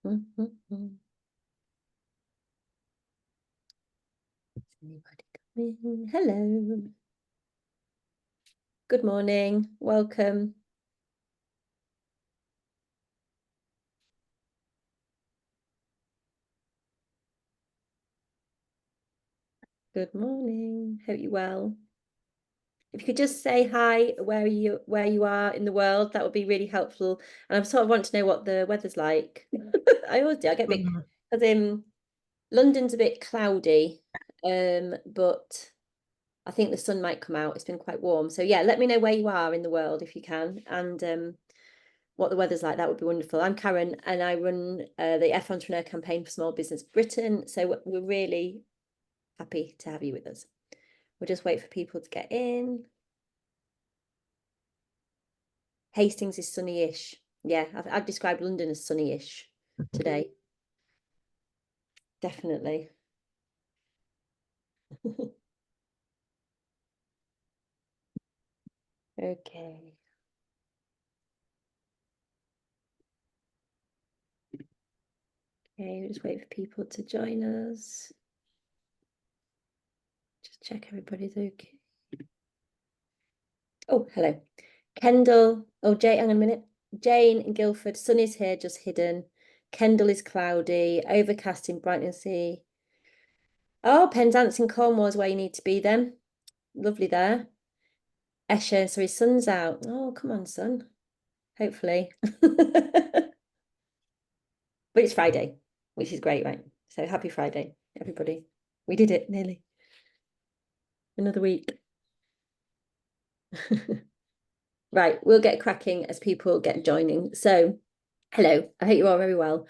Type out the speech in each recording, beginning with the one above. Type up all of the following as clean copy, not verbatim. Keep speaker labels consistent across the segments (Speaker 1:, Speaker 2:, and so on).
Speaker 1: Anybody coming? Hello. Good morning. Welcome. Good morning. Hope you're well. If you could just say hi where you are in the world, that would be really helpful. And I sort of want to know what the weather's like. I always do. I get a bit because London's a bit cloudy, but I think the sun might come out. It's been quite warm. So yeah, let me know where you are in the world if you can, and what the weather's like. That would be wonderful. I'm Karen, and I run the F Entrepreneur campaign for Small Business Britain. So we're really happy to have you with us. We'll just wait for people to get in. Hastings is sunny-ish. Yeah, I've described London as sunny-ish today. Definitely. Okay. Okay, we'll just wait for people to join us. Just check everybody's okay. Oh, hello. Kendall. Oh, Jane, hang on a minute. Jane in Guildford. Sun is here, just hidden. Kendall is cloudy. Overcast in Brighton Sea. Oh, Penzance in Cornwall is where you need to be then. Lovely there. Esher, sorry, sun's out. Oh, come on, sun. Hopefully. But it's Friday, which is great, right? So happy Friday, everybody. We did it nearly. Another week. Right, we'll get cracking as people get joining. So, hello, I hope you're all very well.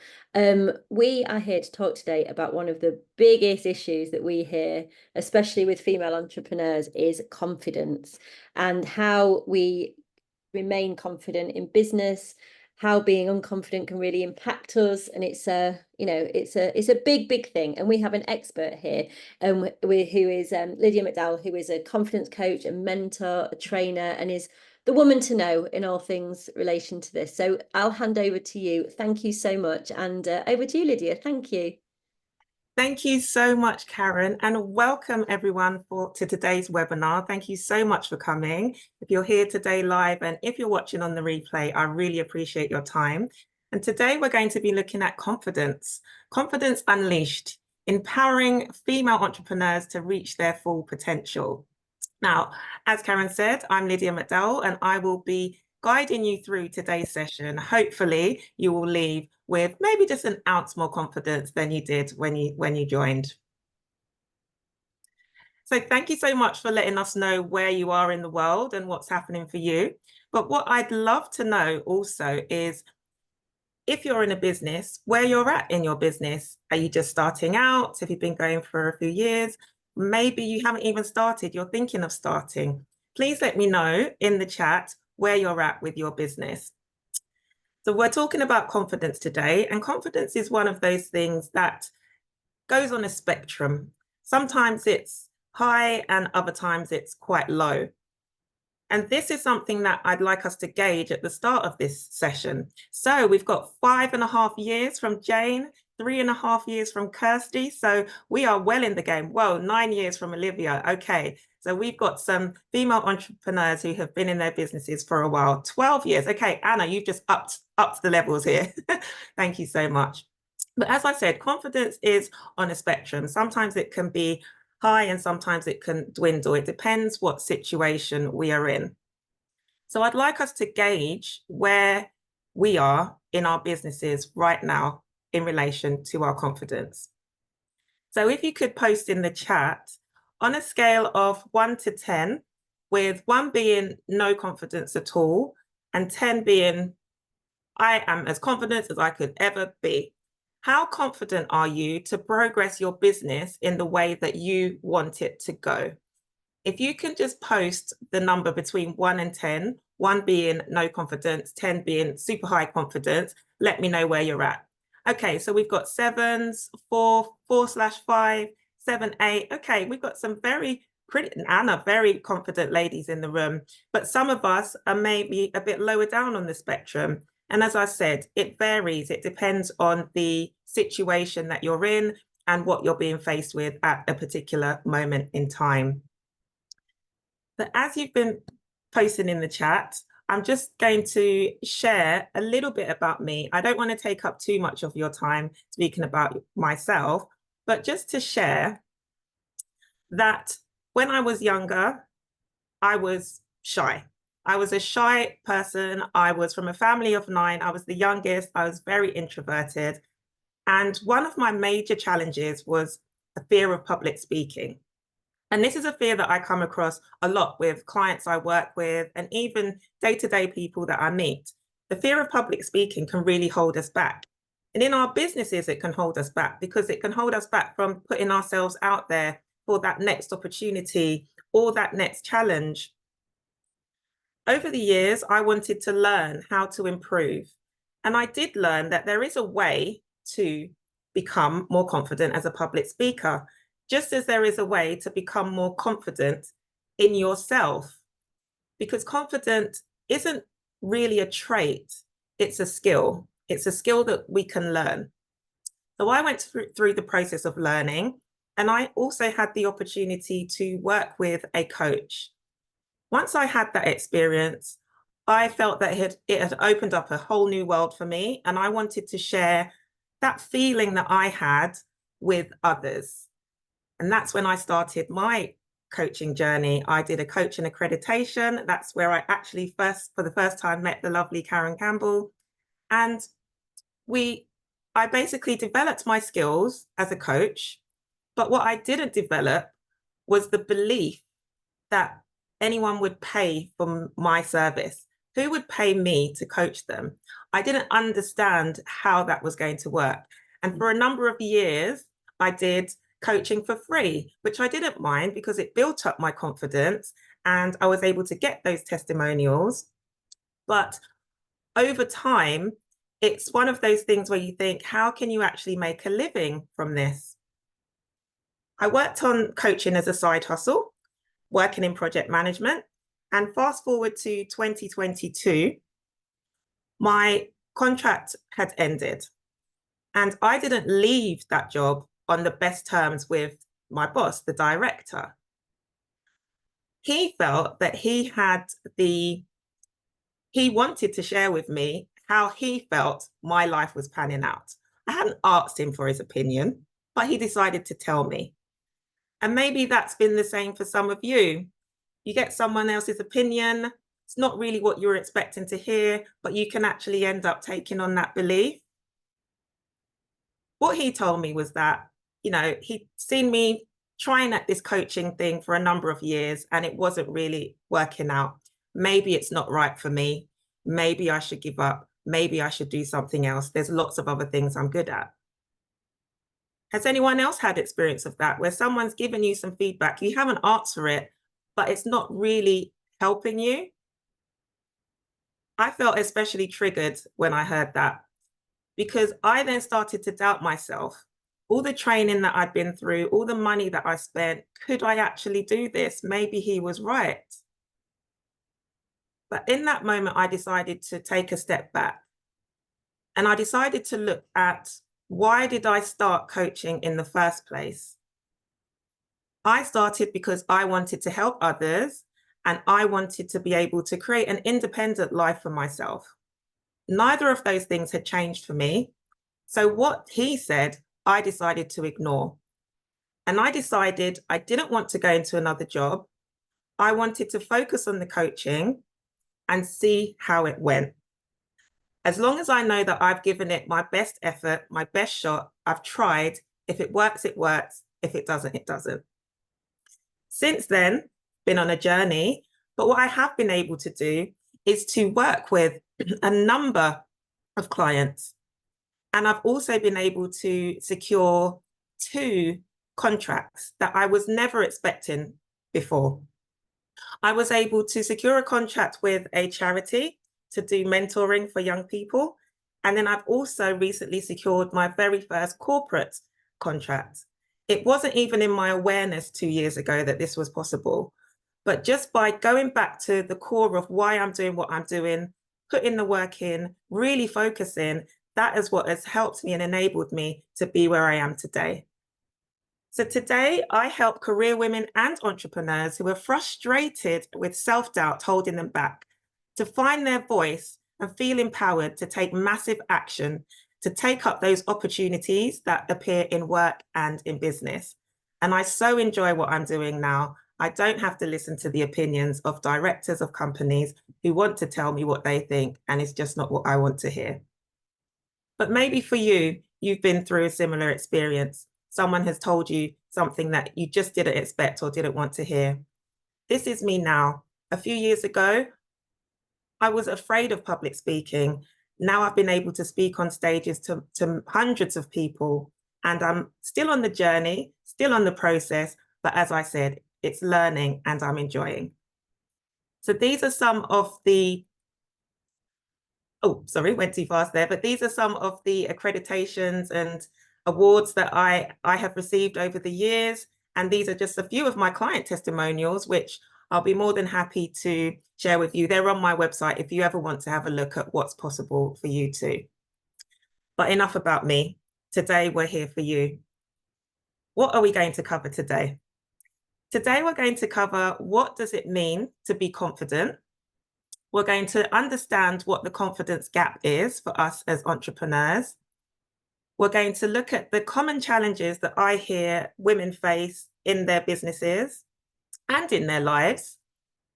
Speaker 1: We are here to talk today about one of the biggest issues that we hear, especially with female entrepreneurs, is confidence and how we remain confident in business, how being unconfident can really impact us. And it's a big thing. And we have an expert here who is Lydia McDowall, who is a confidence coach, a mentor, a trainer, and is the woman to know in all things relation to this. So I'll hand over to you. Thank you so much. And over to you, Lydia. Thank you.
Speaker 2: Thank you so much, Karen, and welcome everyone to today's webinar. Thank you so much for coming. If you're here today live and if you're watching on the replay, I really appreciate your time. And today we're going to be looking at confidence unleashed, empowering female entrepreneurs to reach their full potential. Now, as Karen said, I'm Lydia McDowall and I will be guiding you through today's session. Hopefully you will leave with maybe just an ounce more confidence than you did when you joined. So thank you so much for letting us know where you are in the world and what's happening for you. But what I'd love to know also is, if you're in a business, where you're at in your business. Are you just starting out? Have you been going for a few years? Maybe you haven't even started, you're thinking of starting. Please let me know in the chat where you're at with your business. So we're talking about confidence today, and confidence is one of those things that goes on a spectrum. Sometimes it's high and other times it's quite low. And this is something that I'd like us to gauge at the start of this session. So we've got 5.5 years from Jane, 3.5 years from Kirsty. So we are well in the game. Well, 9 years from Olivia. Okay. So we've got some female entrepreneurs who have been in their businesses for a while. 12 years. Okay, Anna, you've just upped the levels here. Thank you so much. But as I said, confidence is on a spectrum. Sometimes it can be high and sometimes it can dwindle. It depends what situation we are in. So I'd like us to gauge where we are in our businesses right now in relation to our confidence. So if you could post in the chat on a scale of 1 to 10, with 1 being no confidence at all and 10 being I am as confident as I could ever be. How confident are you to progress your business in the way that you want it to go? If you can just post the number between 1 and 10, 1 being no confidence, 10 being super high confidence, let me know where you're at. Okay, so we've got 7s, 4/5, 7, 8. Okay, we've got some very confident ladies in the room, but some of us are maybe a bit lower down on the spectrum. And as I said, it varies. It depends on the situation that you're in and what you're being faced with at a particular moment in time. But as you've been posting in the chat, I'm just going to share a little bit about me. I don't want to take up too much of your time speaking about myself, but just to share that when I was younger, I was shy. I was a shy person. I was from a family of 9. I was the youngest. I was very introverted. And one of my major challenges was a fear of public speaking. And this is a fear that I come across a lot with clients I work with and even day-to-day people that I meet. The fear of public speaking can really hold us back. And in our businesses, it can hold us back because it can hold us back from putting ourselves out there for that next opportunity or that next challenge. Over the years, I wanted to learn how to improve. And I did learn that there is a way to become more confident as a public speaker, just as there is a way to become more confident in yourself. Because confidence isn't really a trait, it's a skill. It's a skill that we can learn. So I went through the process of learning, and I also had the opportunity to work with a coach. Once I had that experience, I felt that it had opened up a whole new world for me, and I wanted to share that feeling that I had with others. And that's when I started my coaching journey. I did a coaching accreditation. That's where I actually for the first time, met the lovely Karen Campbell. And I basically developed my skills as a coach. But what I didn't develop was the belief that anyone would pay for my service. Who would pay me to coach them? I didn't understand how that was going to work. And for a number of years, I did coaching for free, which I didn't mind because it built up my confidence and I was able to get those testimonials. But over time, it's one of those things where you think, how can you actually make a living from this? I worked on coaching as a side hustle, working in project management. And fast forward to 2022, my contract had ended. And I didn't leave that job on the best terms with my boss, the director. He felt that he wanted to share with me how he felt my life was panning out. I hadn't asked him for his opinion, but he decided to tell me. And maybe that's been the same for some of you. You get someone else's opinion. It's not really what you're expecting to hear, but you can actually end up taking on that belief. What he told me was that, he'd seen me trying at this coaching thing for a number of years and it wasn't really working out. Maybe it's not right for me. Maybe I should give up. Maybe I should do something else. There's lots of other things I'm good at. Has anyone else had experience of that, where someone's given you some feedback, you haven't asked for it, but it's not really helping you? I felt especially triggered when I heard that, because I then started to doubt myself. All the training that I'd been through, all the money that I spent, could I actually do this? Maybe he was right. But in that moment, I decided to take a step back. And I decided to look at, why did I start coaching in the first place? I started because I wanted to help others and I wanted to be able to create an independent life for myself. Neither of those things had changed for me. So what he said, I decided to ignore. And I decided I didn't want to go into another job. I wanted to focus on the coaching and see how it went. As long as I know that I've given it my best effort, my best shot, I've tried. If it works, it works. If it doesn't, it doesn't. Since then, been on a journey, but what I have been able to do is to work with a number of clients. And I've also been able to secure 2 contracts that I was never expecting before. I was able to secure a contract with a charity to do mentoring for young people. And then I've also recently secured my very first corporate contract. It wasn't even in my awareness 2 years ago that this was possible. But just by going back to the core of why I'm doing what I'm doing, putting the work in, really focusing, that is what has helped me and enabled me to be where I am today. So today I help career women and entrepreneurs who are frustrated with self-doubt holding them back to find their voice and feel empowered to take massive action, to take up those opportunities that appear in work and in business. And I so enjoy what I'm doing now. I don't have to listen to the opinions of directors of companies who want to tell me what they think, and it's just not what I want to hear. But maybe for you, you've been through a similar experience. Someone has told you something that you just didn't expect or didn't want to hear. This is me now. A few years ago, I was afraid of public speaking. Now I've been able to speak on stages to hundreds of people, and I'm still on the journey, still on the process. But as I said, it's learning and I'm enjoying. So these are some of the went too fast there, but these are some of the accreditations and awards that I have received over the years. And these are just a few of my client testimonials, which I'll be more than happy to share with you. They're on my website if you ever want to have a look at what's possible for you too. But enough about me. Today, we're here for you. What are we going to cover today? Today, we're going to cover what does it mean to be confident. We're going to understand what the confidence gap is for us as entrepreneurs. We're going to look at the common challenges that I hear women face in their businesses and in their lives.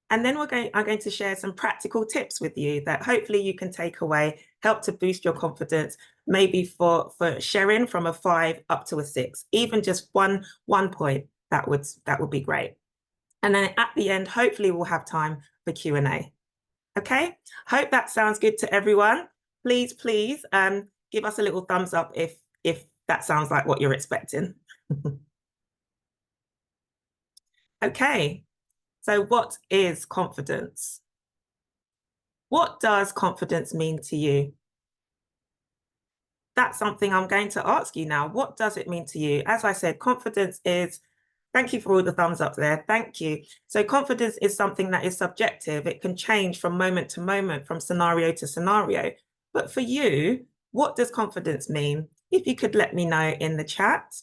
Speaker 2: And then I'm going to share some practical tips with you that hopefully you can take away, help to boost your confidence, maybe for sharing from a 5 up to a 6, even just one point, that would be great. And then at the end, hopefully we'll have time for Q&A. Okay, hope that sounds good to everyone. Please give us a little thumbs up if that sounds like what you're expecting. Okay, so what is confidence? What does confidence mean to you? That's something I'm going to ask you now. What does it mean to you? As I said, confidence is, thank you for all the thumbs up there. Thank you. So confidence is something that is subjective. It can change from moment to moment, from scenario to scenario. But for you, what does confidence mean? If you could let me know in the chat.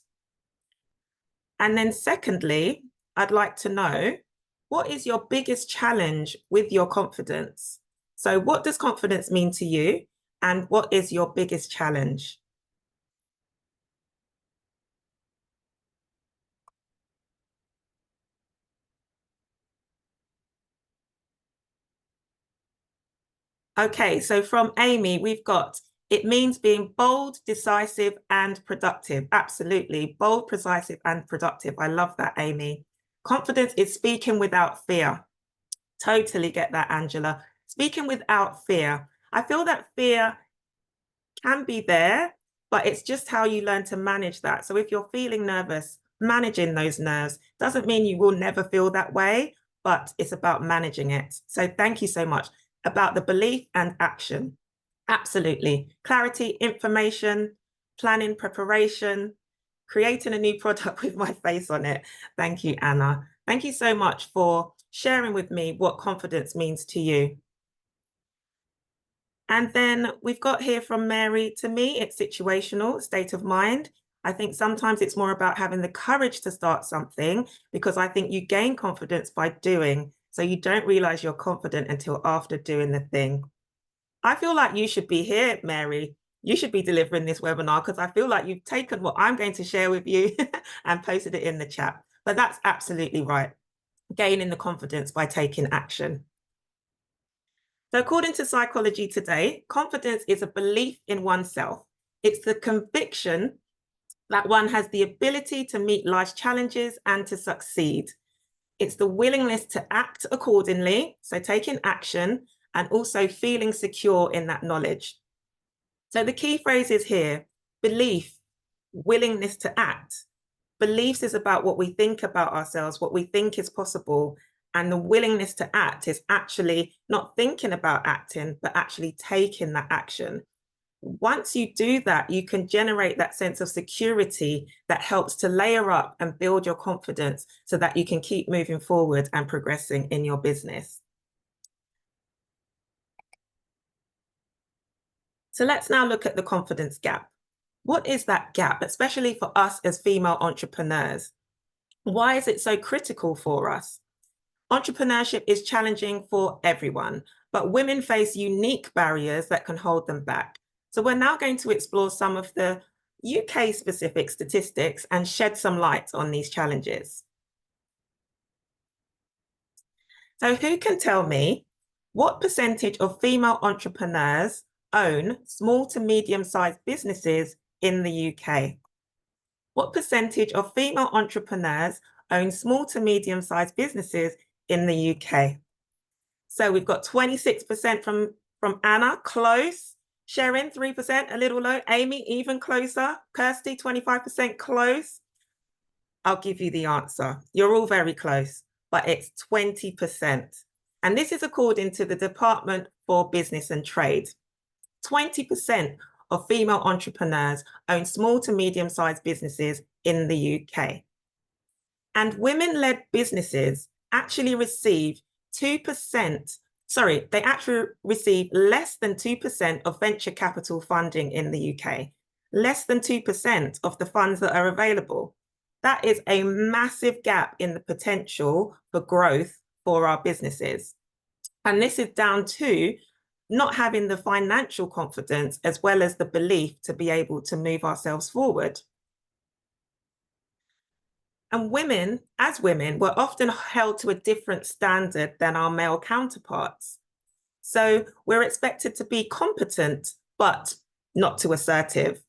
Speaker 2: And then secondly, I'd like to know, what is your biggest challenge with your confidence? So what does confidence mean to you? And what is your biggest challenge? Okay, so from Amy, we've got, it means being bold, decisive, and productive. Absolutely, bold, decisive, and productive. I love that, Amy. Confidence is speaking without fear. Totally get that, Angela. Speaking without fear. I feel that fear can be there, but it's just how you learn to manage that. So if you're feeling nervous, managing those nerves doesn't mean you will never feel that way, but it's about managing it. So thank you so much. About the belief and action. Absolutely. Clarity, information, planning, preparation, creating a new product with my face on it. Thank you, Anna. Thank you so much for sharing with me what confidence means to you. And then we've got here from Mary, to me, it's situational, state of mind. I think sometimes it's more about having the courage to start something, because I think you gain confidence by doing. So you don't realize you're confident until after doing the thing. I feel like you should be here, Mary. You should be delivering this webinar, because I feel like you've taken what I'm going to share with you and posted it in the chat. But that's absolutely right. Gaining the confidence by taking action. So according to Psychology Today, confidence is a belief in oneself. It's the conviction that one has the ability to meet life's challenges and to succeed. It's the willingness to act accordingly, so taking action, and also feeling secure in that knowledge. So the key phrases here: belief, willingness to act. Beliefs is about what we think about ourselves, what we think is possible. And the willingness to act is actually not thinking about acting, but actually taking that action. Once you do that, you can generate that sense of security that helps to layer up and build your confidence so that you can keep moving forward and progressing in your business. So let's now look at the confidence gap. What is that gap, especially for us as female entrepreneurs? Why is it so critical for us? Entrepreneurship is challenging for everyone, but women face unique barriers that can hold them back. So we're now going to explore some of the UK-specific statistics and shed some light on these challenges. So who can tell me what percentage of female entrepreneurs own small to medium-sized businesses in the UK? What percentage of female entrepreneurs own small to medium-sized businesses in the UK? So we've got 26% from Anna, close. Sharon, 3%, a little low. Amy, even closer. Kirsty, 25%, close. I'll give you the answer. You're all very close, but it's 20%. And this is according to the Department for Business and Trade. 20% of female entrepreneurs own small to medium-sized businesses in the UK. And women-led businesses actually receive 2%, they actually receive less than 2% of venture capital funding in the UK, less than 2% of the funds that are available. That is a massive gap in the potential for growth for our businesses. And this is down to not having the financial confidence as well as the belief to be able to move ourselves forward. And women, as women, we're often held to a different standard than our male counterparts. So we're expected to be competent, but not too assertive.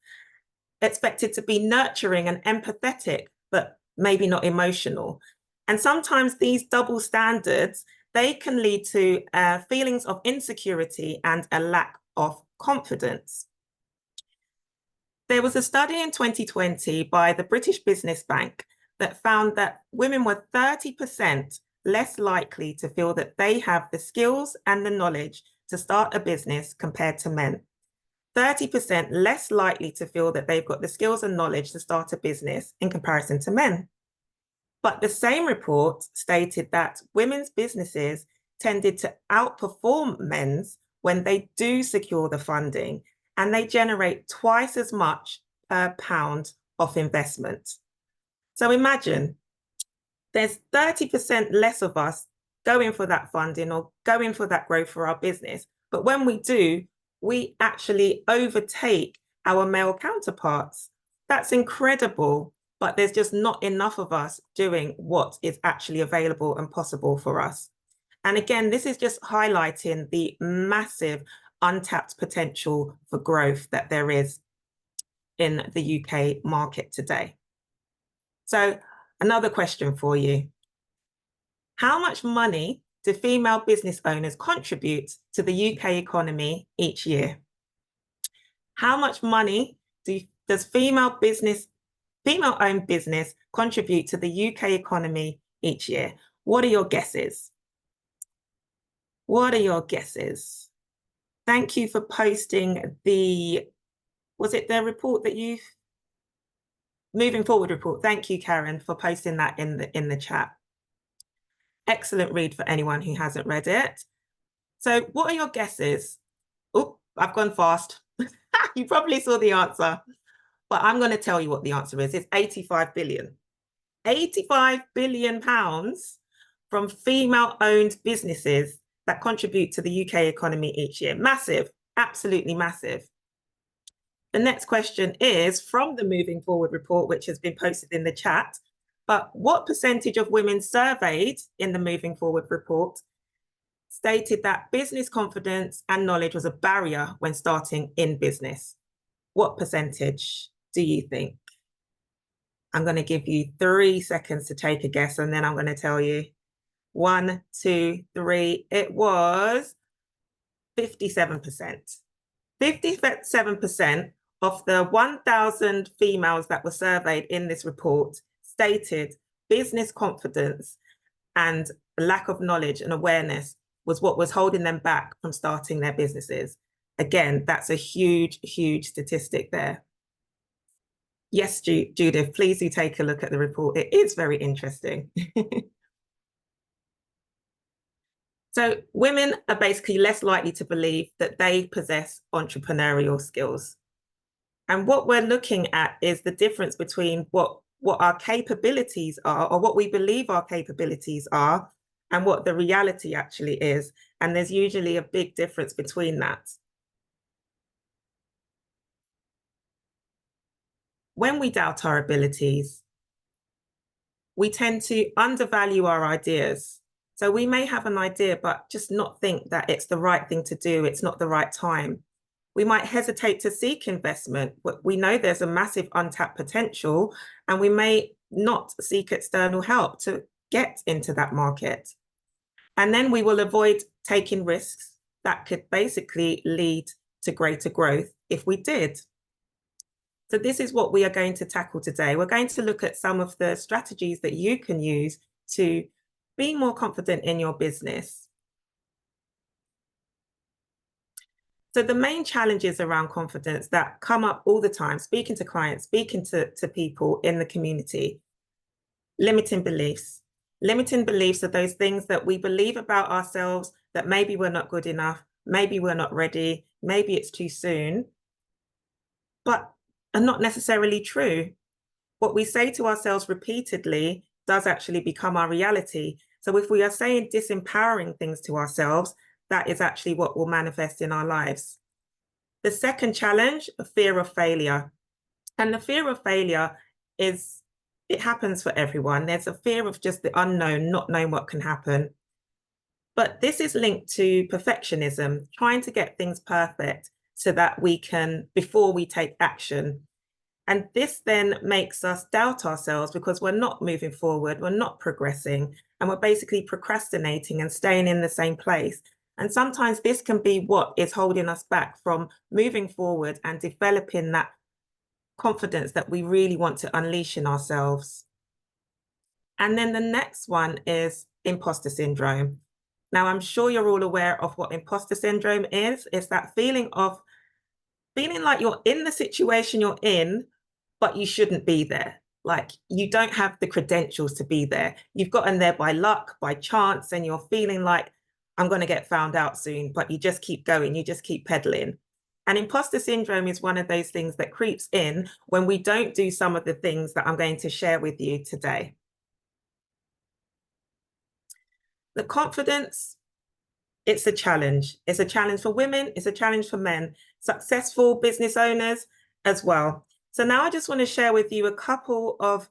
Speaker 2: Expected to be nurturing and empathetic, but maybe not emotional. And sometimes these double standards, they can lead to feelings of insecurity and a lack of confidence. There was a study in 2020 by the British Business Bank that found that women were 30% less likely to feel that they have the skills and the knowledge to start a business compared to men. 30% less likely to feel that they've got the skills and knowledge to start a business in comparison to men. But the same report stated that women's businesses tended to outperform men's when they do secure the funding, and they generate twice as much per pound of investment. So imagine there's 30% less of us going for that funding or going for that growth for our business. But when we do, we actually overtake our male counterparts. That's incredible, but there's just not enough of us doing what is actually available and possible for us. And again, this is just highlighting the massive untapped potential for growth that there is in the UK market today. So another question for you. How much money do female business owners contribute to the UK economy each year? How much money does female-owned business contribute to the UK economy each year? What are your guesses? What are your guesses? Thank you for posting was it the report that you've Moving Forward report. Thank you, Karen, for posting that in the chat. Excellent read for anyone who hasn't read it. So what are your guesses? Oh, I've gone fast. You probably saw the answer, but I'm going to tell you what the answer is. It's 85 billion. 85 billion pounds from female-owned businesses that contribute to the UK economy each year. Massive, absolutely massive. The next question is from the Moving Forward report, which has been posted in the chat. But what percentage of women surveyed in the Moving Forward report stated that business confidence and knowledge was a barrier when starting in business? What percentage do you think? I'm going to give you 3 seconds to take a guess, and then I'm going to tell you. 1, 2, 3. It was 57%. 57% of the 1,000 females that were surveyed in this report stated business confidence and lack of knowledge and awareness was what was holding them back from starting their businesses. Again, that's a huge, huge statistic there. Yes, Judith, please do take a look at the report. It is very interesting. So women are basically less likely to believe that they possess entrepreneurial skills. And what we're looking at is the difference between what our capabilities are, or what we believe our capabilities are, and what the reality actually is. And there's usually a big difference between that. When we doubt our abilities, we tend to undervalue our ideas. So we may have an idea, but just not think that it's the right thing to do. It's not the right time. We might hesitate to seek investment. We know there's a massive untapped potential, and we may not seek external help to get into that market. And then we will avoid taking risks that could basically lead to greater growth if we did. So this is what we are going to tackle today. We're going to look at some of the strategies that you can use to be more confident in your business. So the main challenges around confidence that come up all the time, speaking to clients, speaking to people in the community, limiting beliefs. Limiting beliefs are those things that we believe about ourselves, that maybe we're not good enough, maybe we're not ready, maybe it's too soon, but are not necessarily true. What we say to ourselves repeatedly does actually become our reality. So if we are saying disempowering things to ourselves, that is actually what will manifest in our lives. The second challenge, a fear of failure. And the fear of failure is, it happens for everyone. There's a fear of just the unknown, not knowing what can happen. But this is linked to perfectionism, trying to get things perfect so that we can, before we take action. And this then makes us doubt ourselves because we're not moving forward, we're not progressing, and we're basically procrastinating and staying in the same place. And sometimes this can be what is holding us back from moving forward and developing that confidence that we really want to unleash in ourselves. And then the next one is imposter syndrome. Now, I'm sure you're all aware of what imposter syndrome is. It's that feeling of feeling like you're in the situation you're in, but you shouldn't be there. Like you don't have the credentials to be there. You've gotten there by luck, by chance, and you're feeling like I'm going to get found out soon, but you just keep going, you just keep pedaling. And imposter syndrome is one of those things that creeps in when we don't do some of the things that I'm going to share with you today. The confidence, it's a challenge. It's a challenge for women, it's a challenge for men, successful business owners as well. So now I just want to share with you a couple of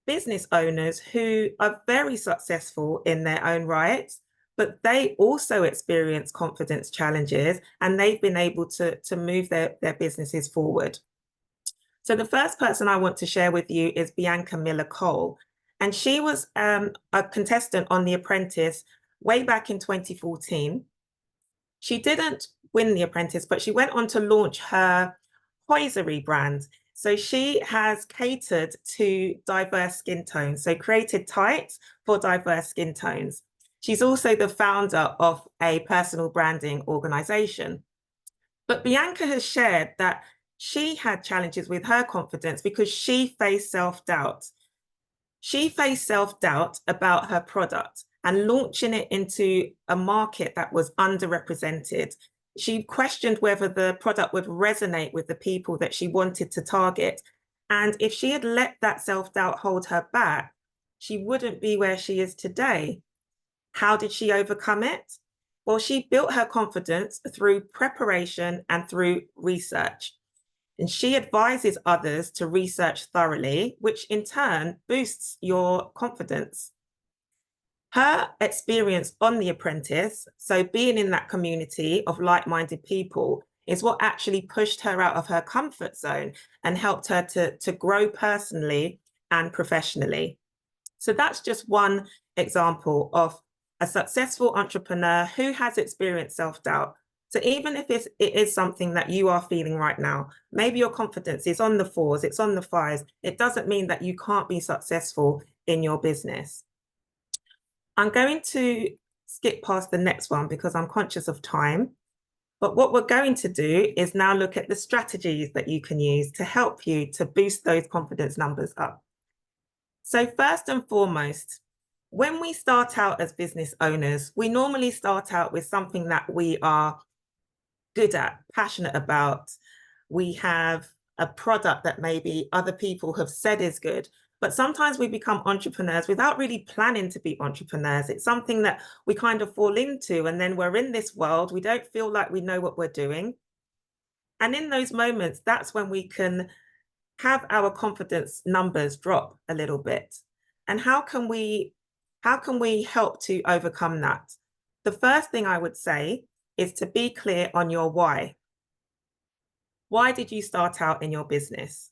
Speaker 2: business owners who are very successful in their own right, but they also experience confidence challenges and they've been able to move their businesses forward. So the first person I want to share with you is Bianca Miller Cole. And she was a contestant on The Apprentice way back in 2014. She didn't win The Apprentice, but she went on to launch her hosiery brand. So she has catered to diverse skin tones, so created tights for diverse skin tones. She's also the founder of a personal branding organization. But Bianca has shared that she had challenges with her confidence because she faced self-doubt. She faced self-doubt about her product and launching it into a market that was underrepresented. She questioned whether the product would resonate with the people that she wanted to target. And if she had let that self-doubt hold her back, she wouldn't be where she is today. How did she overcome it? Well, she built her confidence through preparation and through research. And she advises others to research thoroughly, which in turn boosts your confidence. Her experience on The Apprentice, so being in that community of like-minded people, is what actually pushed her out of her comfort zone and helped her to grow personally and professionally. So that's just one example of a successful entrepreneur who has experienced self-doubt. So even if it is something that you are feeling right now, maybe your confidence is on the 4s, it's on the 5s, it doesn't mean that you can't be successful in your business. I'm going to skip past the next one because I'm conscious of time. But what we're going to do is now look at the strategies that you can use to help you to boost those confidence numbers up. So first and foremost, when we start out as business owners, we normally start out with something that we are good at, passionate about. We have a product that maybe other people have said is good, but sometimes we become entrepreneurs without really planning to be entrepreneurs. It's something that we kind of fall into, and then we're in this world. We don't feel like we know what we're doing. And in those moments, that's when we can have our confidence numbers drop a little bit. And how can we help to overcome that? The first thing I would say is to be clear on your why. Why did you start out in your business?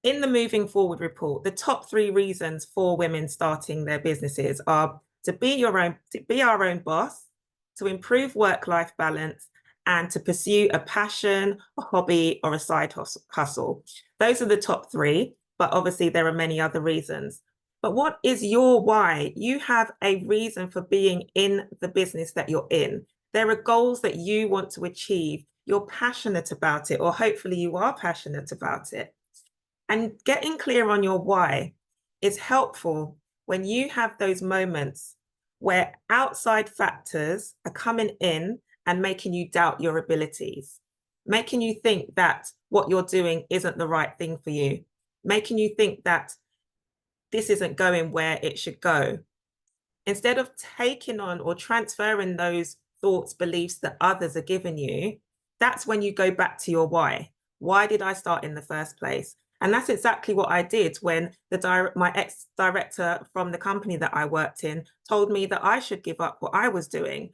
Speaker 2: In the Moving Forward report, the top 3 reasons for women starting their businesses are to be our own boss, to improve work-life balance, and to pursue a passion, a hobby, or a side hustle. Those are the top 3, but obviously there are many other reasons. But what is your why? You have a reason for being in the business that you're in. There are goals that you want to achieve. You're passionate about it, or hopefully you are passionate about it. And getting clear on your why is helpful when you have those moments where outside factors are coming in and making you doubt your abilities, making you think that what you're doing isn't the right thing for you, making you think that this isn't going where it should go. Instead of taking on or transferring those thoughts, beliefs that others are giving you, that's when you go back to your why. Why did I start in the first place? And that's exactly what I did when my ex-director from the company that I worked in told me that I should give up what I was doing.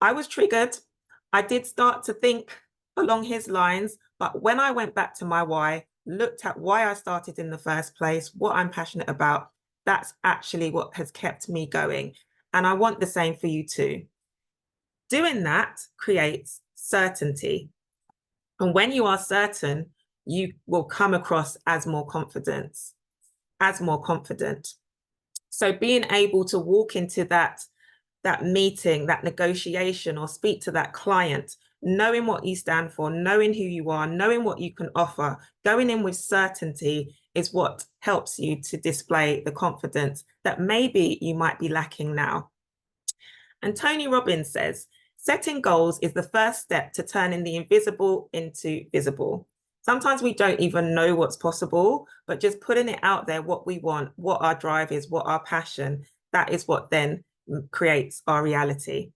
Speaker 2: I was triggered. I did start to think along his lines, but when I went back to my why, looked at why I started in the first place, what I'm passionate about, that's actually what has kept me going. And I want the same for you too. Doing that creates certainty. And when you are certain, you will come across as more confident. So being able to walk into that meeting, that negotiation, or speak to that client, knowing what you stand for, knowing who you are, knowing what you can offer, going in with certainty is what helps you to display the confidence that maybe you might be lacking now. And Tony Robbins says, setting goals is the first step to turning the invisible into visible. Sometimes we don't even know what's possible, but just putting it out there, what we want, what our drive is, what our passion, that is what then creates our reality.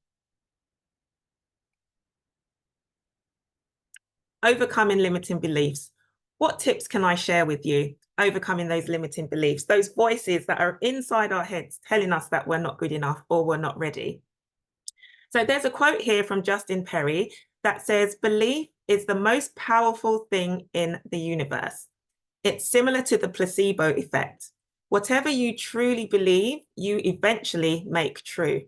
Speaker 2: Overcoming limiting beliefs. What tips can I share with you? Overcoming those limiting beliefs, those voices that are inside our heads telling us that we're not good enough or we're not ready. So there's a quote here from Justin Perry that says, belief is the most powerful thing in the universe. It's similar to the placebo effect. Whatever you truly believe, you eventually make true.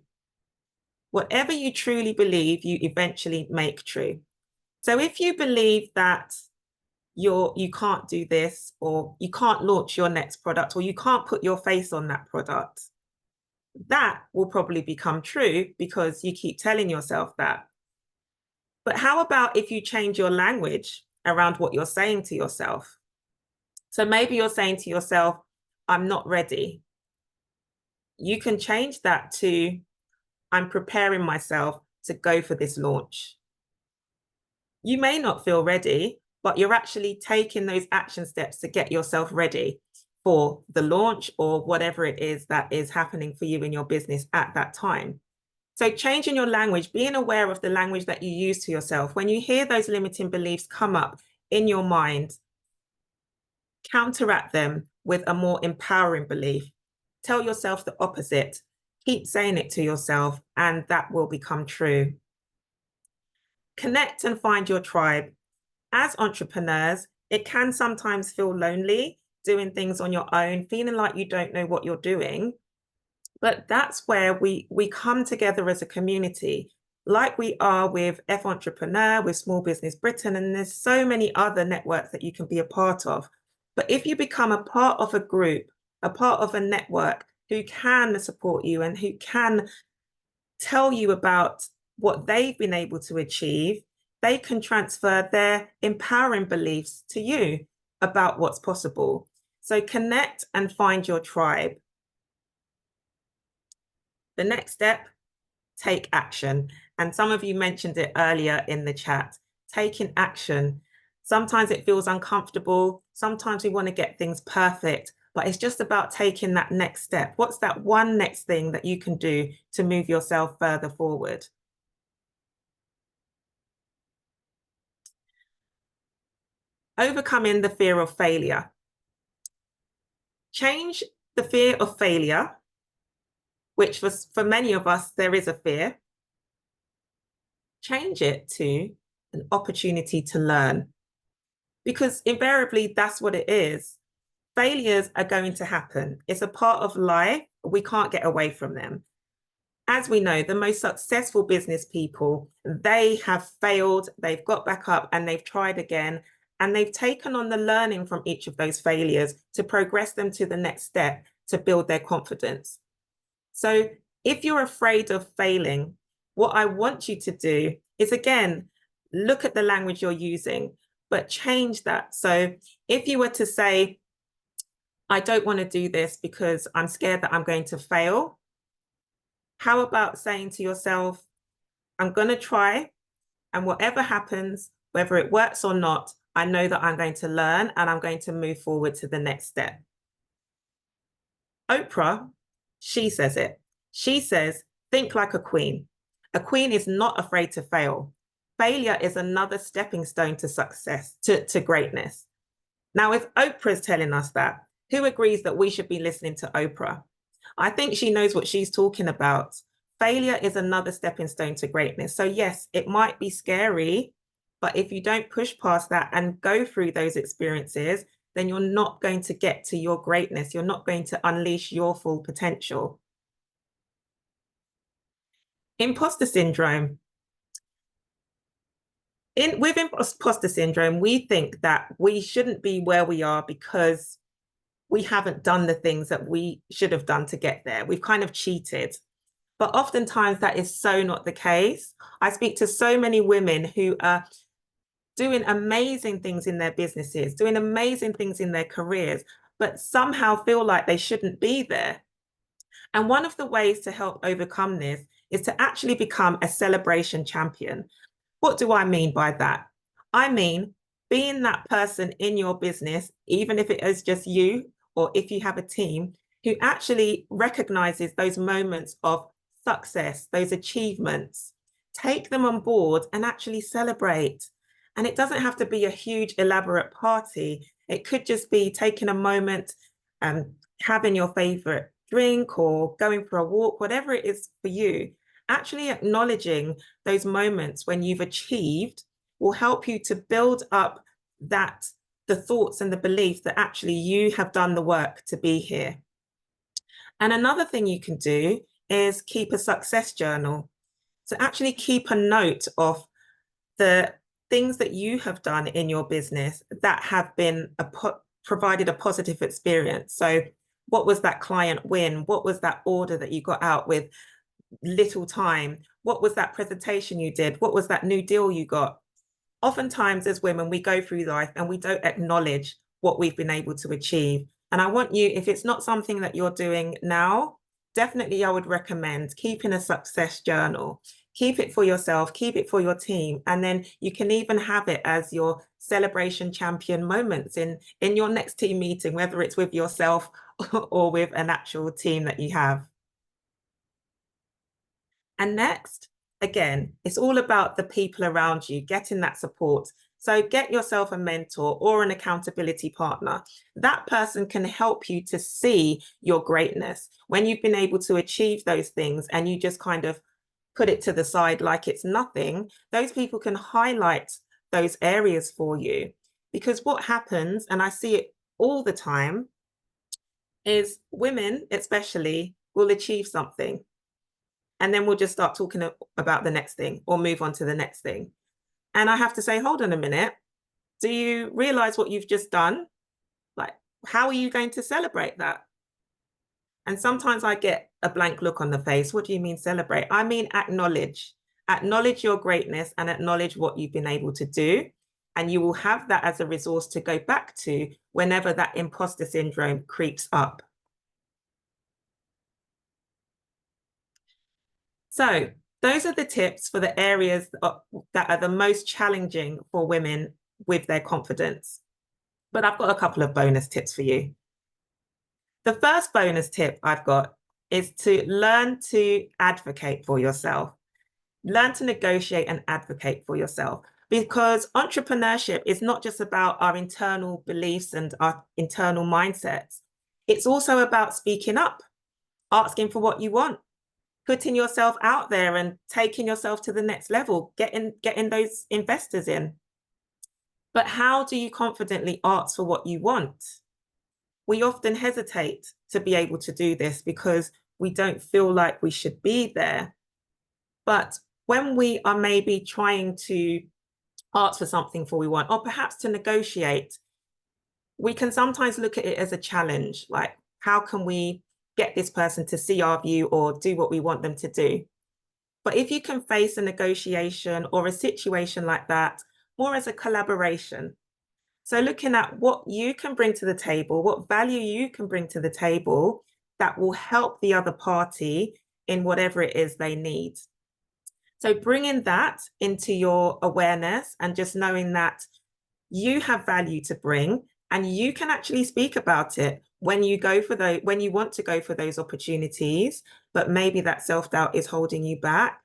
Speaker 2: Whatever you truly believe, you eventually make true. So if you believe that you can't do this, or you can't launch your next product, or you can't put your face on that product, that will probably become true because you keep telling yourself that. But how about if you change your language around what you're saying to yourself? So maybe you're saying to yourself, I'm not ready. You can change that to, I'm preparing myself to go for this launch. You may not feel ready, but you're actually taking those action steps to get yourself ready for the launch or whatever it is that is happening for you in your business at that time. So changing your language, being aware of the language that you use to yourself. When you hear those limiting beliefs come up in your mind, counteract them with a more empowering belief. Tell yourself the opposite. Keep saying it to yourself, and that will become true. Connect and find your tribe. As entrepreneurs, it can sometimes feel lonely doing things on your own, feeling like you don't know what you're doing. But that's where we come together as a community, like we are with F Entrepreneur, with Small Business Britain, and there's so many other networks that you can be a part of. But if you become a part of a group, a part of a network who can support you and who can tell you about what they've been able to achieve, they can transfer their empowering beliefs to you about what's possible. So connect and find your tribe. The next step, take action. And some of you mentioned it earlier in the chat, taking action. Sometimes it feels uncomfortable. Sometimes we want to get things perfect, but it's just about taking that next step. What's that one next thing that you can do to move yourself further forward? Overcoming the fear of failure. Change the fear of failure, which was for many of us, there is a fear. Change it to an opportunity to learn, because invariably that's what it is. Failures are going to happen. It's a part of life. We can't get away from them. As we know, the most successful business people, they have failed, they've got back up and they've tried again, and they've taken on the learning from each of those failures to progress them to the next step to build their confidence. So if you're afraid of failing, what I want you to do is, again, look at the language you're using, but change that. So if you were to say, I don't want to do this because I'm scared that I'm going to fail, how about saying to yourself, I'm going to try, and whatever happens, whether it works or not, I know that I'm going to learn and I'm going to move forward to the next step. Oprah, she says it. She says, think like a queen. A queen is not afraid to fail. Failure is another stepping stone to success, to greatness. Now, if Oprah's telling us that, who agrees that we should be listening to Oprah? I think she knows what she's talking about. Failure is another stepping stone to greatness. So yes, it might be scary, but if you don't push past that and go through those experiences, then you're not going to get to your greatness. You're not going to unleash your full potential. Imposter syndrome. With imposter syndrome, we think that we shouldn't be where we are because we haven't done the things that we should have done to get there. We've kind of cheated. But oftentimes that is so not the case. I speak to so many women who are doing amazing things in their businesses, doing amazing things in their careers, but somehow feel like they shouldn't be there. And one of the ways to help overcome this is to actually become a celebration champion. What do I mean by that? I mean, being that person in your business, even if it is just you or if you have a team, who actually recognizes those moments of success, those achievements, take them on board and actually celebrate. And it doesn't have to be a huge, elaborate party. It could just be taking a moment and having your favorite drink or going for a walk, whatever it is for you. Actually acknowledging those moments when you've achieved will help you to build up the thoughts and the belief that actually you have done the work to be here. And another thing you can do is keep a success journal. So actually keep a note of the things that you have done in your business that have been provided a positive experience. So what was that client win? What was that order that you got out with little time? What was that presentation you did? What was that new deal you got? Oftentimes as women, we go through life and we don't acknowledge what we've been able to achieve. And I want you, if it's not something that you're doing now, definitely I would recommend keeping a success journal. Keep it for yourself, keep it for your team. And then you can even have it as your celebration champion moments in your next team meeting, whether it's with yourself or with an actual team that you have. And next, again, it's all about the people around you, getting that support. So get yourself a mentor or an accountability partner. That person can help you to see your greatness. When you've been able to achieve those things and you just kind of put it to the side like it's nothing, those people can highlight those areas for you. Because what happens, and I see it all the time, is women especially will achieve something. And then we'll just start talking about the next thing or move on to the next thing. And I have to say, hold on a minute. Do you realize what you've just done? Like, how are you going to celebrate that? And sometimes I get a blank look on the face. What do you mean celebrate? I mean acknowledge. Acknowledge your greatness and acknowledge what you've been able to do. And you will have that as a resource to go back to whenever that imposter syndrome creeps up. So those are the tips for the areas that are the most challenging for women with their confidence. But I've got a couple of bonus tips for you. The first bonus tip I've got is to learn to advocate for yourself. Learn to negotiate and advocate for yourself, because entrepreneurship is not just about our internal beliefs and our internal mindsets. It's also about speaking up, asking for what you want, putting yourself out there and taking yourself to the next level, getting those investors in. But how do you confidently ask for what you want? We often hesitate to be able to do this because we don't feel like we should be there. But when we are maybe trying to ask for something for we want, or perhaps to negotiate, we can sometimes look at it as a challenge. Like, how can we get this person to see our view or do what we want them to do? But if you can face a negotiation or a situation like that more as a collaboration, so looking at what you can bring to the table, what value you can bring to the table that will help the other party in whatever it is they need. So bringing that into your awareness and just knowing that you have value to bring and you can actually speak about it when you go for those, when you want to go for those opportunities, but maybe that self-doubt is holding you back.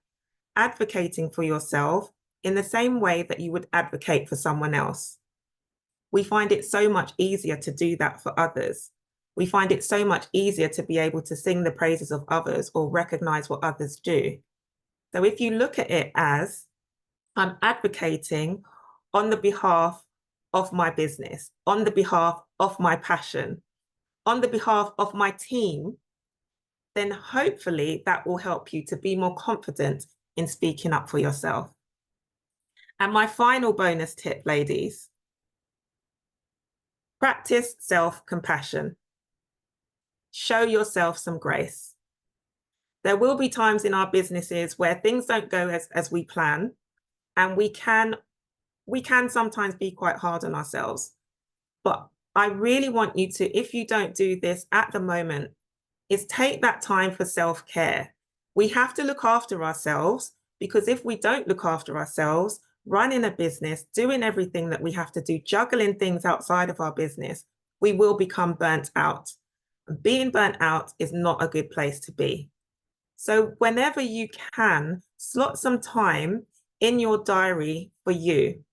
Speaker 2: Advocating for yourself in the same way that you would advocate for someone else. We find it so much easier to do that for others. We find it so much easier to be able to sing the praises of others or recognize what others do. So if you look at it as I'm advocating on the behalf of my business, on the behalf of my passion, on the behalf of my team, then hopefully that will help you to be more confident in speaking up for yourself. And my final bonus tip, ladies, practice self-compassion. Show yourself some grace. There will be times in our businesses where things don't go as we plan, and we can sometimes be quite hard on ourselves. But I really want you to, if you don't do this at the moment, is take that time for self-care. We have to look after ourselves, because if we don't look after ourselves, running a business, doing everything that we have to do, juggling things outside of our business, we will become burnt out. Being burnt out is not a good place to be. So whenever you can, slot some time in your diary for you.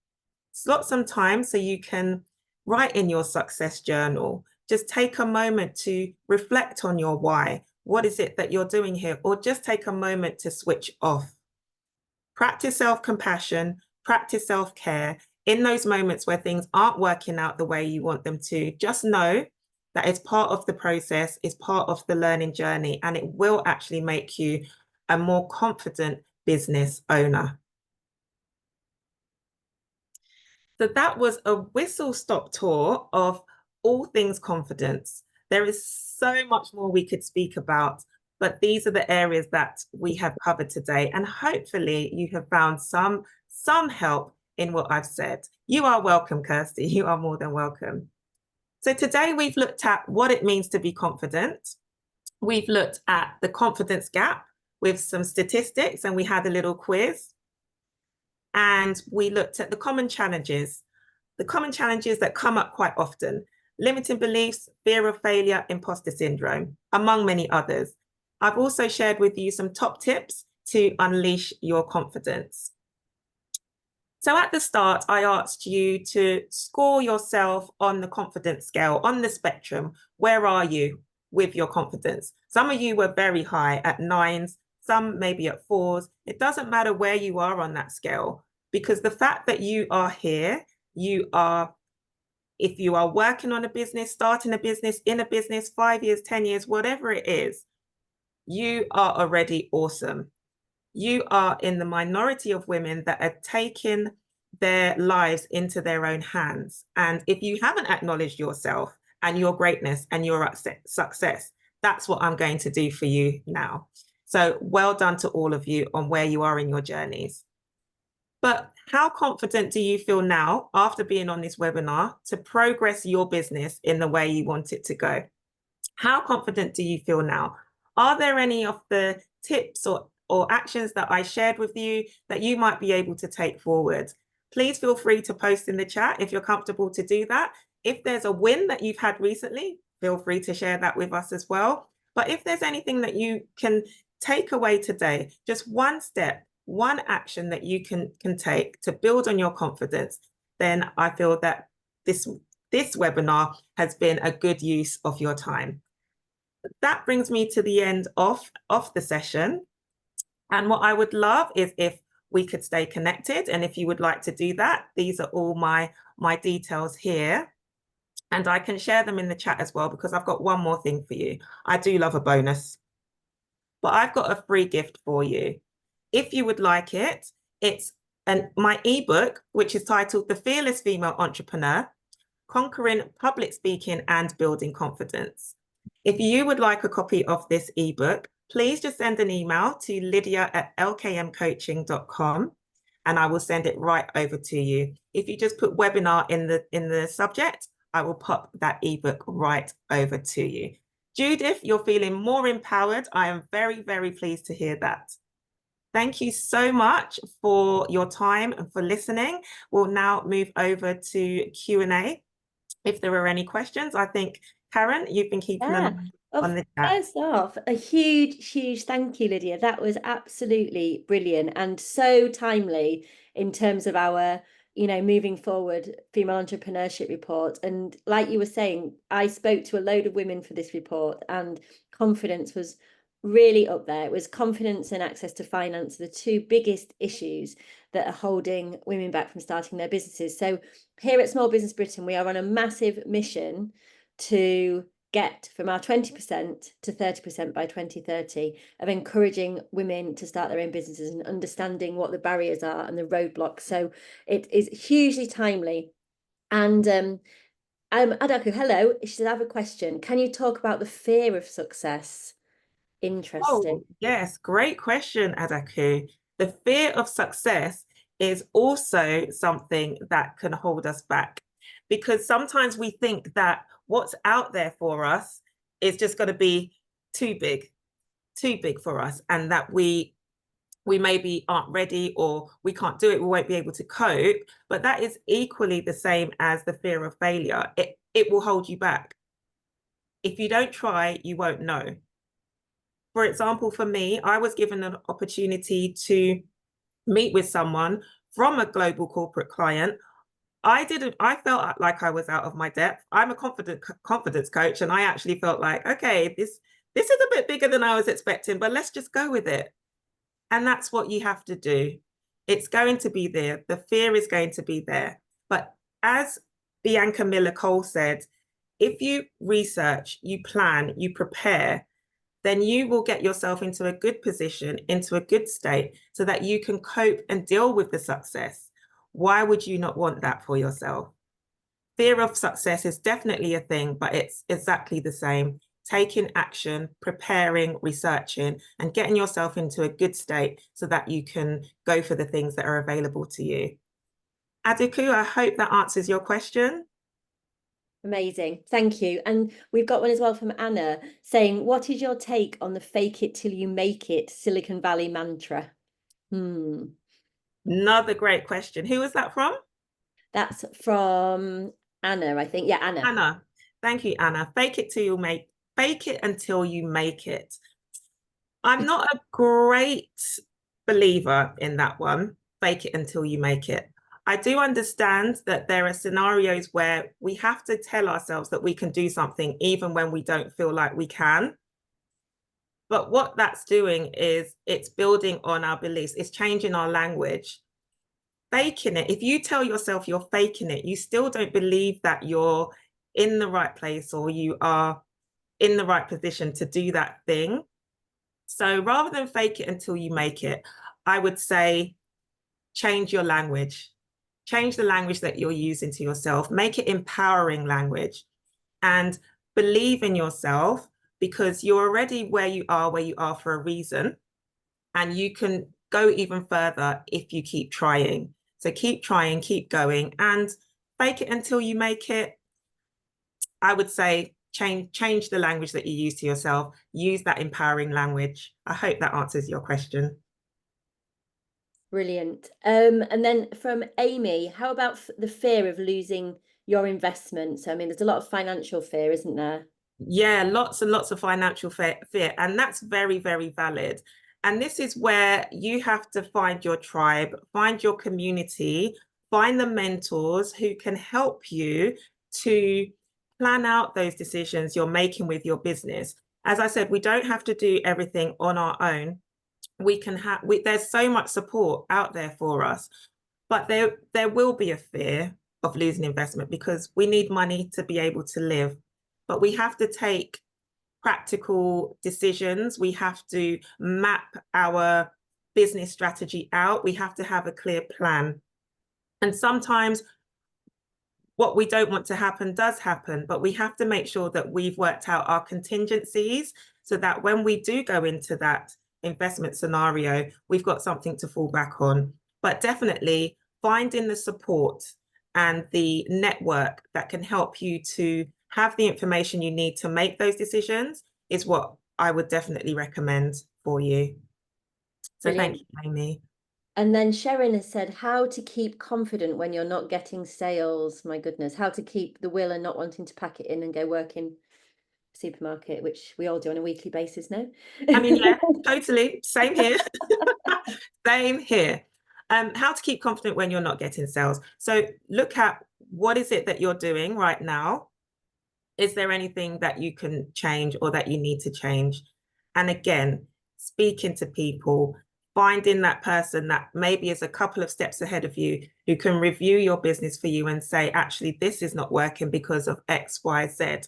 Speaker 2: Slot some time so you can write in your success journal. Just take a moment to reflect on your why. What is it that you're doing here? Or just take a moment to switch off. Practice self-compassion, practice self-care. In those moments where things aren't working out the way you want them to, just know that it's part of the process, it's part of the learning journey, and it will actually make you a more confident business owner. So that was a whistle-stop tour of all things confidence. There is so much more we could speak about, but these are the areas that we have covered today. And hopefully you have found some help in what I've said. You are welcome, Kirsty. You are more than welcome. So today we've looked at what it means to be confident. We've looked at the confidence gap with some statistics, and we had a little quiz. And we looked at the common challenges that come up quite often: limiting beliefs, fear of failure, imposter syndrome, among many others. I've also shared with you some top tips to unleash your confidence. So at the start, I asked you to score yourself on the confidence scale, on the spectrum. Where are you with your confidence? Some of you were very high at 9s, some maybe at 4s. It doesn't matter where you are on that scale, because the fact that you are here, if you are working on a business, starting a business, in a business, 5 years, 10 years, whatever it is, you are already awesome. You are in the minority of women that are taking their lives into their own hands. And if you haven't acknowledged yourself and your greatness and your success, that's what I'm going to do for you now. So well done to all of you on where you are in your journeys. But how confident do you feel now after being on this webinar to progress your business in the way you want it to go? How confident do you feel now? Are there any of the tips or or actions that I shared with you that you might be able to take forward. Please feel free to post in the chat if you're comfortable to do that. If there's a win that you've had recently, feel free to share that with us as well. But if there's anything that you can take away today, just one step, one action that you can take to build on your confidence, then I feel that this webinar has been a good use of your time. That brings me to the end of the session. And what I would love is if we could stay connected. And if you would like to do that, these are all my details here. And I can share them in the chat as well, because I've got one more thing for you. I do love a bonus, but I've got a free gift for you. If you would like it, it's my ebook, which is titled The Fearless Female Entrepreneur, Conquering Public Speaking and Building Confidence. If you would like a copy of this ebook, please just send an email to lydia@lkmcoaching.com and I will send it right over to you. If you just put webinar in the subject, I will pop that ebook right over to you. Judith, you're feeling more empowered. I am very, very pleased to hear that. Thank you so much for your time and for listening. We'll now move over to Q&A. If there are any questions, I think, Karen, you've been keeping an eye on the chat.
Speaker 1: First off, a huge thank you, Lydia. That was absolutely brilliant and so timely in terms of our, moving forward female entrepreneurship report. And like you were saying, I spoke to a load of women for this report, and confidence was really up there. It was confidence and access to finance, the two biggest issues that are holding women back from starting their businesses. So here at Small Business Britain, we are on a massive mission to get from our 20% to 30% by 2030 of encouraging women to start their own businesses and understanding what the barriers are and the roadblocks. So it is hugely timely. And Adaku, hello. She said, I have a question. Can you talk about the fear of success? Interesting.
Speaker 2: Oh, yes, great question, Adaku. The fear of success is also something that can hold us back, because sometimes we think that what's out there for us is just going to be too big for us, and that we maybe aren't ready, or we can't do it, we won't be able to cope. But that is equally the same as the fear of failure. It will hold you back. If you don't try, you won't know. For example, for me, I was given an opportunity to meet with someone from a global corporate client. I felt like I was out of my depth. I'm a confidence coach, and I actually felt like, okay, this is a bit bigger than I was expecting, but let's just go with it. And that's what you have to do. It's going to be there. The fear is going to be there. But as Bianca Miller Cole said, if you research, you plan, you prepare, then you will get yourself into a good position, into a good state, so that you can cope and deal with the success. Why would you not want that for yourself? Fear of success is definitely a thing, but it's exactly the same. Taking action, preparing, researching, and getting yourself into a good state so that you can go for the things that are available to you. Adiku, I hope that answers your question.
Speaker 1: Amazing. Thank you. And we've got one as well from Anna saying, what is your take on the fake it till you make it Silicon Valley mantra?
Speaker 2: Another great question. Who was that from?
Speaker 1: That's from Anna, I think. Yeah, Anna.
Speaker 2: Anna. Thank you, Anna. Fake it until you make it. I'm not a great believer in that one. Fake it until you make it. I do understand that there are scenarios where we have to tell ourselves that we can do something even when we don't feel like we can. But what that's doing is it's building on our beliefs. It's changing our language. Faking it. If you tell yourself you're faking it, you still don't believe that you're in the right place or you are in the right position to do that thing. So rather than fake it until you make it, I would say change your language. Change the language that you're using to yourself. Make it empowering language, and believe in yourself, because you're already where you are for a reason, and you can go even further if you keep trying. So keep trying, keep going, and fake it until you make it. I would say change the language that you use to yourself. Use that empowering language. I hope that answers your question.
Speaker 1: Brilliant. And then from Amy, how about the fear of losing your investment? So, I mean, there's a lot of financial fear, isn't there?
Speaker 2: Yeah, lots and lots of financial fear, and that's very, very valid. And this is where you have to find your tribe, find your community, find the mentors who can help you to plan out those decisions you're making with your business. As I said, we don't have to do everything on our own. We can have, there's so much support out there for us, but there will be a fear of losing investment because we need money to be able to live. But we have to take practical decisions. We have to map our business strategy out. We have to have a clear plan. And sometimes what we don't want to happen does happen, but we have to make sure that we've worked out our contingencies so that when we do go into that investment scenario, we've got something to fall back on. But definitely finding the support and the network that can help you to have the information you need to make those decisions is what I would definitely recommend for you. So
Speaker 1: Brilliant.
Speaker 2: thank you, Amy.
Speaker 1: And then Sharon has said, how to keep confident when you're not getting sales. My goodness, how to keep the will and not wanting to pack it in and go work in a supermarket, which we all do on a weekly basis now.
Speaker 2: I mean, yeah, totally. Same here. Same here. How to keep confident when you're not getting sales. So look at what is it that you're doing right now? Is there anything that you can change or that you need to change? And again, speaking to people, finding that person that maybe is a couple of steps ahead of you who can review your business for you and say, actually, this is not working because of X, Y, Z.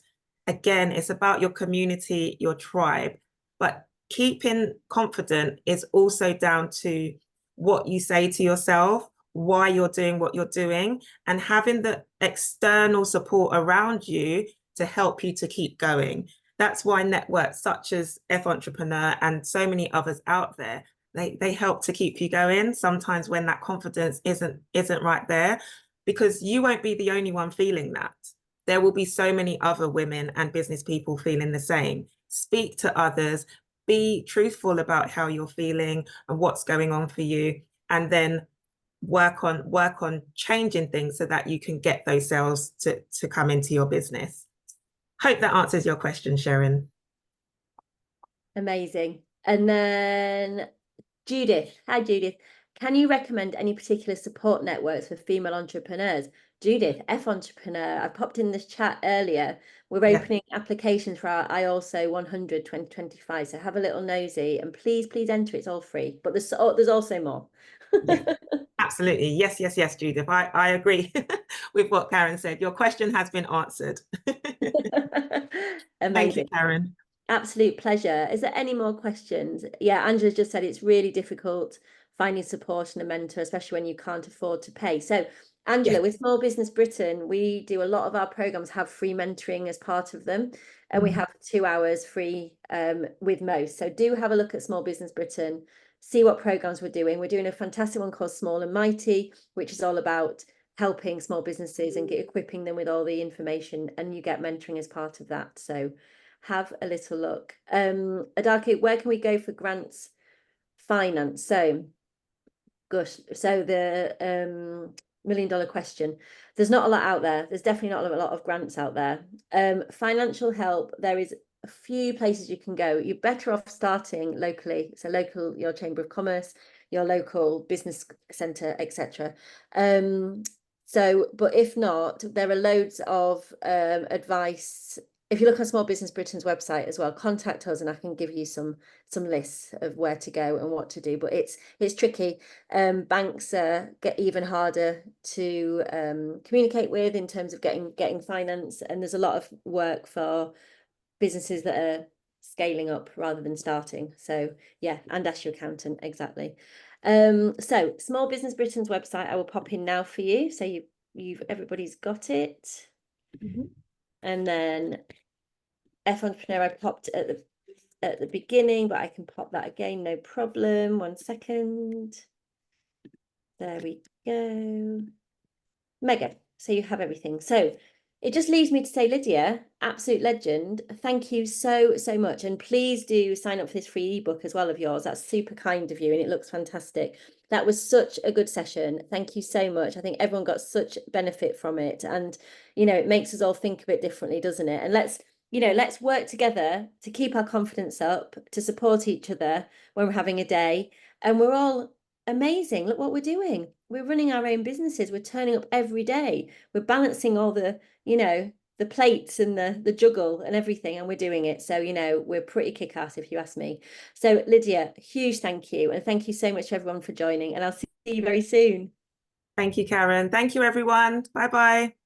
Speaker 2: Again, it's about your community, your tribe, but keeping confident is also down to what you say to yourself, why you're doing what you're doing, and having the external support around you to help you to keep going. That's why networks such as F Entrepreneur and so many others out there, they help to keep you going sometimes when that confidence isn't right there, because you won't be the only one feeling that. There will be so many other women and business people feeling the same. Speak to others, be truthful about how you're feeling and what's going on for you, and then work on changing things so that you can get those sales to come into your business. Hope that answers your question, Sharon.
Speaker 1: Amazing. And then Judith, hi Judith. Can you recommend any particular support networks for female entrepreneurs? Judith, F Entrepreneur, I popped in this chat earlier. We're opening applications for our I Also 100 2025. So have a little nosy and please enter. It's all free, but there's also more.
Speaker 2: Yeah, absolutely. Yes, yes, yes, Judith. I agree with what Karen said. Your question has been answered. Thank you,
Speaker 1: Amazing.
Speaker 2: Karen.
Speaker 1: Absolute pleasure. Is there any more questions? Yeah, Angela's just said it's really difficult finding support and a mentor, especially when you can't afford to pay. So, Angela,
Speaker 2: Yeah.
Speaker 1: with Small Business Britain, we do a lot of our programs have free mentoring as part of them, and we have 2 hours free with most. So do have a look at Small Business Britain, see what programs we're doing. We're doing a fantastic one called Small and Mighty, which is all about helping small businesses and equipping them with all the information, and you get mentoring as part of that. So have a little look. Adaki, where can we go for grants finance? So, gosh, so the $1 million question. There's not a lot out there. There's definitely not a lot of grants out there. Financial help, there is a few places you can go. You're better off starting locally. So your Chamber of Commerce, your local business centre, etc. But if not, there are loads of advice. If you look on Small Business Britain's website as well, contact us and I can give you some lists of where to go and what to do. But it's tricky. Banks get even harder to communicate with in terms of getting finance, and there's a lot of work for businesses that are scaling up rather than starting. So yeah, and ask your accountant exactly. So Small Business Britain's website, I will pop in now for you. So everybody's got it. And then F Entrepreneur, I popped at the beginning, but I can pop that again, no problem. 1 second. There we go. Mega. So you have everything. So it just leaves me to say, Lydia, absolute legend. Thank you so, so much. And please do sign up for this free ebook as well of yours. That's super kind of you. And it looks fantastic. That was such a good session. Thank you so much. I think everyone got such benefit from it. And, it makes us all think a bit differently, doesn't it? And let's work together to keep our confidence up, to support each other when we're having a day. And we're all amazing. Look what we're doing. We're running our own businesses. We're turning up every day. We're balancing all the plates and the juggle and everything, and we're doing it. So, we're pretty kick-ass if you ask me. So, Lydia, huge thank you. And thank you so much to everyone for joining. And I'll see you very soon.
Speaker 2: Thank you, Karen. Thank you, everyone. Bye bye.